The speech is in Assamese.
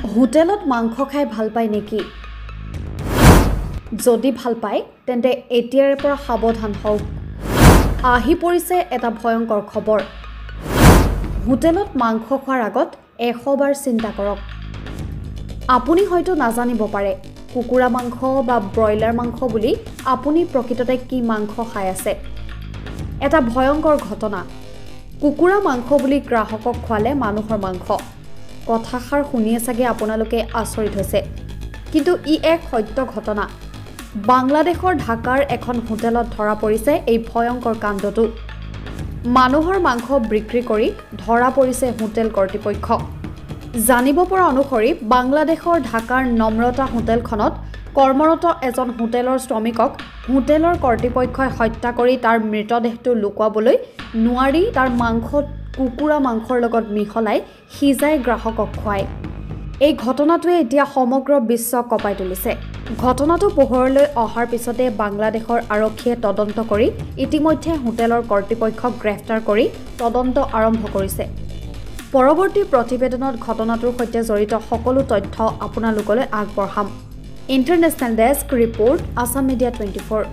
হোটেলত মাংস খাই ভাল পায় নেকি? যদি ভাল পায় তেন্তে এতিয়াৰ পৰা সাৱধান হওক। আহি পৰিছে এটা ভয়ংকৰ খবৰ। হোটেলত মাংস খোৱাৰ আগত 100 বাৰ চিন্তা কৰক। আপুনি হয়তো নাজানিব পাৰে কুকুৰা মাংস বা ব্ৰইলাৰ মাংস বুলি আপুনি প্ৰকৃততে কি মাংস খাই আছে। এটা ভয়ংকৰ ঘটনা। কুকুৰা মাংস বুলি গ্ৰাহকক খোৱালে মানুহৰ মাংস। কথাষাৰ শুনিয়ে চাগে আপোনালোকে আচৰিত হৈছে, কিন্তু ই এক সত্য ঘটনা। বাংলাদেশৰ ঢাকাৰ এখন হোটেলত ধৰা পৰিছে এই ভয়ংকৰ কাণ্ডটো। মানুহৰ মাংস বিক্ৰী কৰি ধৰা পৰিছে হোটেল কৰ্তৃপক্ষ। জানিব পৰা অনুসৰি বাংলাদেশৰ ঢাকাৰ নম্ৰতা হোটেলখনত কৰ্মৰত এজন হোটেলৰ শ্ৰমিকক হোটেলৰ কৰ্তৃপক্ষই হত্যা কৰি তাৰ মৃতদেহটো লুকুৱাবলৈ নোৱাৰি তাৰ মাংসত কুকুৰা মাংসৰ লগত মিহলাই সিজাই গ্ৰাহকক খুৱায়। এই ঘটনাটোৱে এতিয়া সমগ্ৰ বিশ্বক কঁপাই তুলিছে। ঘটনাটো পোহৰলৈ অহাৰ পিছতে বাংলাদেশৰ আৰক্ষীয়ে তদন্ত কৰি ইতিমধ্যে হোটেলৰ কৰ্তৃপক্ষক গ্ৰেপ্তাৰ কৰি তদন্ত আৰম্ভ কৰিছে। পৰৱৰ্তী প্ৰতিবেদনত ঘটনাটোৰ সৈতে জড়িত সকলো তথ্য আপোনালোকলৈ আগবঢ়াম। International desk report, Assam media 24।